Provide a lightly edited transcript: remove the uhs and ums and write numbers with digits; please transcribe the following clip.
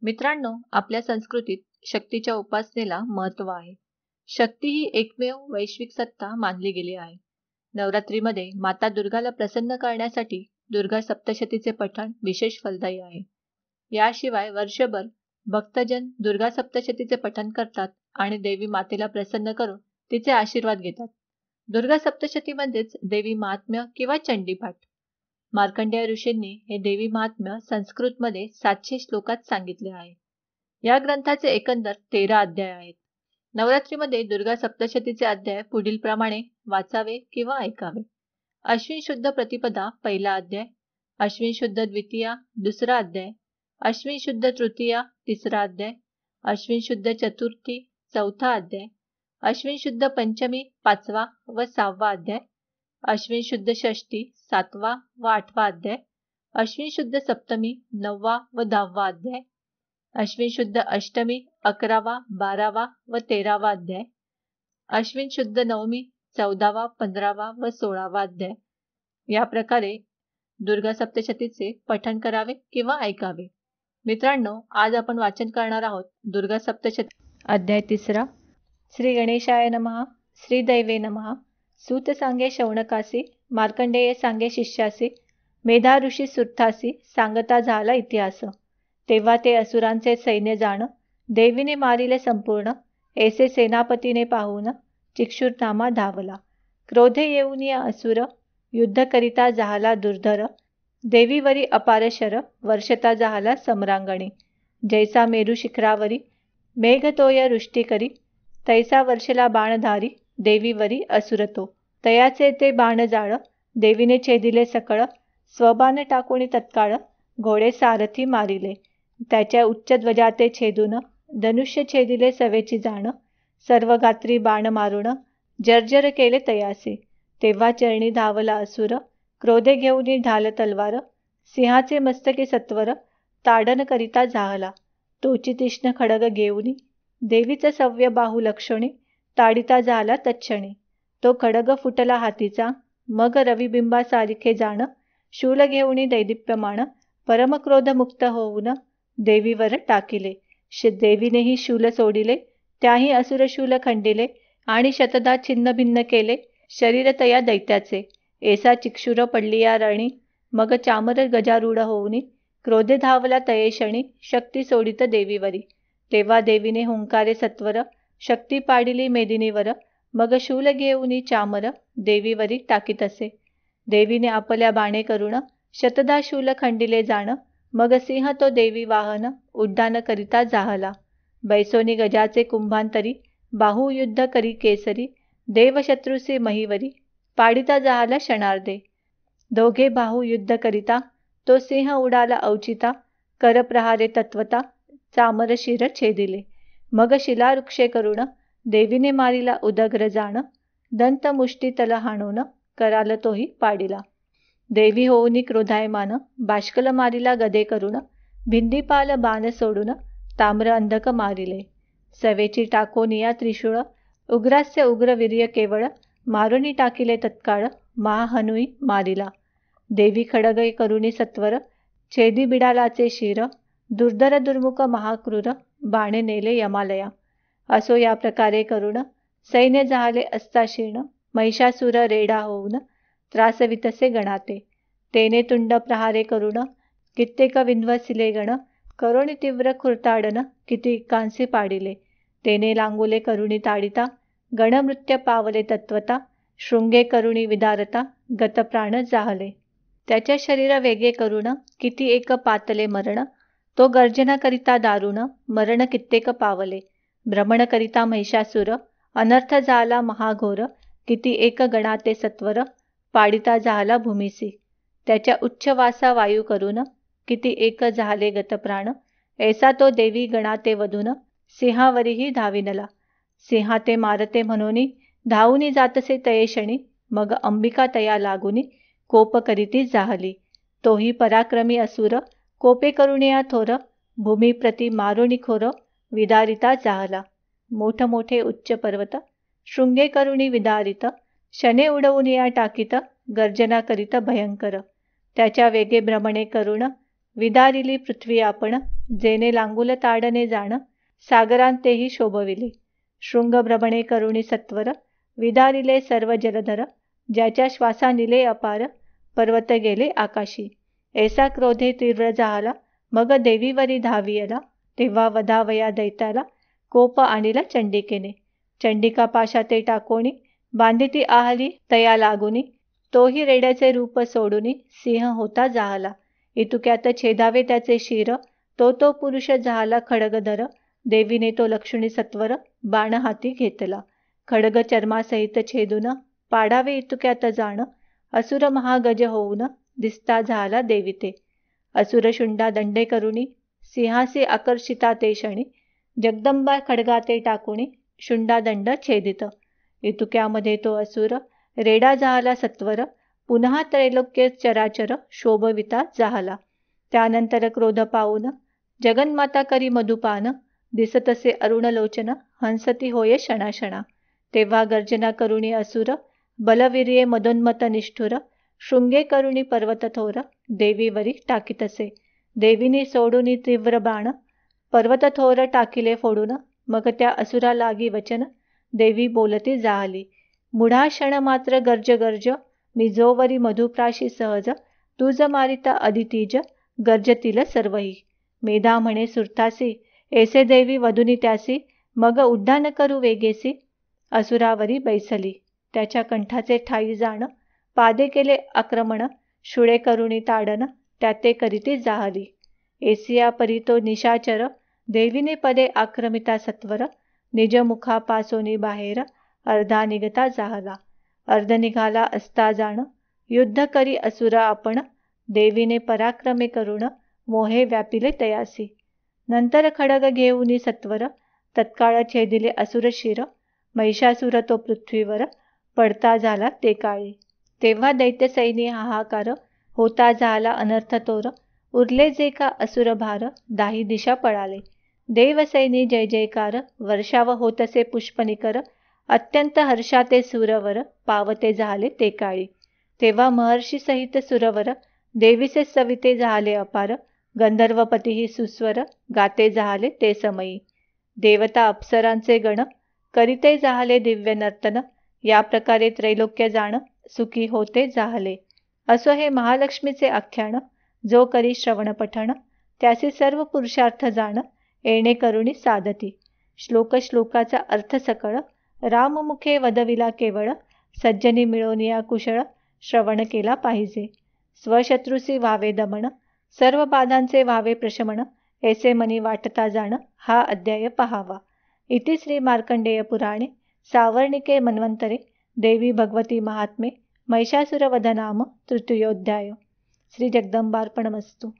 मित्रांनो, आपल्या संस्कृतीत शक्तीच्या उपासनेला महत्त्व आहे. शक्ती ही एकमेव वैश्विक सत्ता मानली गेली आहे. नवरात्रीमध्ये माता दुर्गाला प्रसन्न करण्यासाठी दुर्गा सप्तशतीचे पठण विशेष फलदायी आहे. याशिवाय वर्षभर भक्तजन दुर्गा सप्तशतीचे पठण करतात आणि देवी मातेला प्रसन्न करून तिचे आशीर्वाद घेतात. दुर्गा सप्तशती म्हणजेच देवी महात्म्य किंवा चंडीपाठ. मार्कंडेय ऋषींनी हे देवी महात्म्य संस्कृतमध्ये 700 श्लोकात सांगितले आहे. या ग्रंथाचे एकंदर 13 अध्याय आहेत. नवरात्रीमध्ये दुर्गा सप्तशतीचे अध्याय पुढील प्रमाणे वाचावे किंवा ऐकावे. अश्विन शुद्ध प्रतिपदा पहिला अध्याय, अश्विन शुद्ध द्वितीया दुसरा अध्याय, अश्विन शुद्ध तृतीया तिसरा अध्याय, अश्विन शुद्ध चतुर्थी चौथा अध्याय, अश्विन शुद्ध पंचमी पाचवा व सहावा अध्याय, अश्विन शुद्ध षष्ठी सातवा व आठवा अध्याय, अश्विन शुद्ध सप्तमी नववा व 10वा अध्याय, अश्विन शुद्ध अष्टमी 11वा 12वा व 13वा अध्याय, अश्विन शुद्ध नवमी 14वा 15वा व 16वा अध्याय. या प्रकारे दुर्गा सप्तशतीचे पठण करावे किंवा ऐकावे. मित्रांनो, आज आपण वाचन करणार आहोत दुर्गा सप्तशती अध्याय 3. श्री गणेशाय नमः. श्री दैवे नमः. सूत सांगे शौनकासी, मार्कंडेय सांगे शिष्यासी, मेधा ऋषी सुर्थासी सांगता झाला इतिहास. तेव्हा ते असुरांचे सैन्य जाण, देवीने मारिले संपूर्ण, ऐसे सेनापतीने पाहून चिक्षुरनामा धावला. क्रोधे येऊन या असुर, युद्ध करिता झाला दुर्धर, देवीवरी अपार शर, वर्षता झाला सम्रांगणी. जैसा मेरू शिखरावरी, मेघतोय वृष्टी करी, तैसा वर्षला बाणधारी, देवीवरी असुरतो. तयाचे ते बाण जाळ, देवीने छेदिले सकळ, स्वबाण टाकुनी तत्काळ, घोडे सारथी मारिले. त्याच्या उच्च ध्वजाते छेदून, धनुष्य छेदिले सवेची जाण, सर्व गात्री बाण मारून, जर्जर केले तयासे. तेव्हा चरणी धावला असुर, क्रोधे घेऊनी ढाल तलवार, सिंहाचे मस्तकी सत्वर, ताडन करिता जाहला. तोची तीक्ष्ण खडग घेऊनी, देवीचा सव्य बाहू लक्षणी, ताडिता झाला तत्क्षणी. तो खडग फुटला हातीचा, मग रविबिंबासारखे जाण, शूल घेऊनी दैदिप्यमान, परमक्रोधमुक्त होऊन देवीवर टाकिले. देवीनेही शूल सोडिले, त्याही असुर शूल खंडिले, आणि शतदा छिन्न भिन्न केले शरीर तया दैत्याचे. ऐसा चिक्षुर पडलिया रणी, मग चामर गजारूढ होऊनी, क्रोधे धावला तयेक्षणी, शक्ती सोडित देवीवरी. तेव्हा देवीने हुंकारे सत्वर, शक्ती पाडिली मेदिनीवर, मग शूल घेऊनी चामर, देवीवरी टाकीतसे. देवीने आपल्या बाणे करुण, शतदा शूल खंडिले जाण, मग सिंह तो देवी वाहन, उड्डाण करिता जाहला. बैसोनी गजाचे कुंभांतरी, बाहू युद्ध करी केसरी, देवशत्रुसी महीवरी, पाडिता जाहला क्षणार्धे. दोघे बाहू युद्ध करिता, तो सिंह उडाला अवचिता, कर प्रहारे तत्वता, चामर शिर छेदिले. मग शिलावृक्षे करुण, देवीने मारिला उदग्र जाण, दंत मुष्टी तल हाणून, कराल तोही पाडिला. देवी होऊनी क्रोधायमान, बाष्कल मारिला गदे करुण, भिंडीपाल बाण सोडून, ताम्र अंधक मारिले. सवेची टाकोनिया त्रिशूळ, उग्रास्य उग्र वीर्य केवळ, मारुनी टाकिले तत्काळ, महाहनुई मारिला. देवी खडग करुणी सत्वर, छेदी बिडालाचे शिर, दुर्धर दुर्मुख महाक्रूर, बाणे नेले यमालया. असो या प्रकारे करुण, सैन्य झाले असता क्षीण, महिषासुर रेडा होऊन, त्रासवितसे गणाते. तेने तुंड प्रहारे करुण, कित्येक विध्वसिले गण, करोनी तीव्र खुरताडन, कितीकांसी पाडिले. तेने लांगुले करुणी ताडिता, गणमृत्य पावले तत्वता, शृंगे करुणी विदारता, गतप्राण जाहले. त्याच्या शरीर वेगे करुण, किती एक पातले मरण, तो गर्जना करिता दारुण, मरण कित्येक पावले. भ्रमण करिता महिषासुर, अनर्थ झाला महाघोर, किती एक गणाते सत्वर, पाडिता झाला भूमिसी. त्याच्या उच्चवासा वायू करून, किती एक झाले गतप्राण, ऐसा तो देवी गणाते वधून, सिंहावरीही धाविनला. सिंहाते मारते म्हणूनी, धावूनी जातसे तयेक्षणी, मग अंबिका तया लागुनी, कोप करीती जाहली. तोही पराक्रमी असुर, कोपे करुणिया थोर, भूमी प्रति मारुणी खोर, विदारिता जाहला. मोठमोठे उच्च पर्वत, शृंगे करुणी विदारित, शने उडवून या टाकीत, गर्जना करीत भयंकर. त्याच्या वेगे भ्रमणे करुण, विदारिली पृथ्वी आपण, जेने लांगुल ताडणे जाण, सागरांतेही शोभविले. शृंगभ्रमणे करुणी सत्वर, विदारिले सर्व जलधर. ज्याच्या श्वासा निले अपार, पर्वत गेले आकाशी. ऐसा क्रोधे तीव्र झाला, मग देवीवरी धावियला. तेव्हा वधावया दैत्याला, कोप आणिला चंडिकेने. चंडिका पाशाते टाकोणी, बांधिती आहली तया लागुनी. तोही रेड्याचे रूप सोडूनी, सिंह होता जाहला. इतुक्यात छेदावे त्याचे शिर, तो पुरुष झाला खडगधर. देवीने तो लक्षणी सत्वर, बाण हाती घेतला. खडग चर्मासहित छेदून, पाडावे इतुक्यात जाण. असुर महागज होऊन, दिसता झाला देवी ते. असुर शुंडा दंडे करुणी, सिंहासी आकर्षिता ते क्षणी. जगदंबा खडगाते टाकुणी, शुंडा दंड छेदित. इतुक्यामध्ये तो असुर, रेडा झाला सत्वर. पुन्हा त्रैलोक्य चराचर, शोभविता झाला. त्यानंतर क्रोध पाऊन, जगन्माता करी मधुपान. दिसतसे अरुणलोचन, हंसती होय क्षणाक्षणा. तेव्हा गर्जना करुणी असुर, बलवीर्ये मदोन्मत निष्ठुर. शृंगे करुणी पर्वत थोर, देवीवरी टाकीतसे. देवीनी सोडूनी तीव्र बाण, पर्वत थोर टाकिले फोडून. मग त्या असुरा लागी वचन, देवी बोलती जाहली. मुढा क्षण मात्र गर्ज गर्ज, मी जोवरी मधुप्राशी सहज. तुझ मारिता अदितीज, गर्जतील सर्वही. मेधा म्हणे सुरतासी, ऐसे देवी वधुनी त्यासी. मग उड्डाण करू वेगेसी, असुरावरी बैसली. त्याच्या कंठाचे ठाई जाण, पादे केले आक्रमण. शुळे करुणी ताडन, त्याते करीती जाहली. एसिया परी तो निशाचर, देवीने पदे आक्रमिता सत्वर. निज मुखा पासोनी बाहेर, अर्धा निघता जाहला. अर्ध निघाला असता जाण, युद्ध करी असुरा आपण. देवीने पराक्रमे करुण, मोहे व्यापिले तयासी. नंतर खडग घेऊनी सत्वर, तत्काळ छेदिले असुर शिर. महिषासुर तो पृथ्वीवर, पडता झाला ते काळी. तेव्हा दैत्यसैनी हाहाकार, होता झाला अनर्थ तोर. उरले जे का असुर भार, दाही दिशा पळाले. देवसैनी जय जयकार, वर्षाव होतसे पुष्पनिकर. अत्यंत हर्षाते सुरवर, पावते झाले ते काळी. तेव्हा महर्षी सहित सुरवर, देवीचे सविते झाले अपार. गंधर्वपतीही सुस्वर, गाते झाले ते समयी. देवता अप्सरांचे गण, करीते झाले दिव्य नर्तन. या प्रकारे त्रैलोक्य जाण, सुखी होते जाहले. असो हे महालक्ष्मीचे आख्यान. जो करी श्रवण पठण, त्याचे सर्व पुरुषार्थ जाण. येणे करुणी साधती. श्लोक श्लोकाचा अर्थ सकळ, राममुखे वदविला केवळ. सज्जनी मिळवनिया कुशळ, श्रवण केला पाहिजे. स्वशत्रुसी व्हावे दमन, सर्व बाधांचे व्हावे प्रशमन. ऐसे मनी वाटता जाण, हा अध्याय पहावा. इति श्री मार्कंडेय पुराणे सावर्णिके मन्वंतरे देवी भगवती महात्मे महिषासुरवधनाम तृतीयोऽध्याय. श्री जगदंबार्पणमस्तु.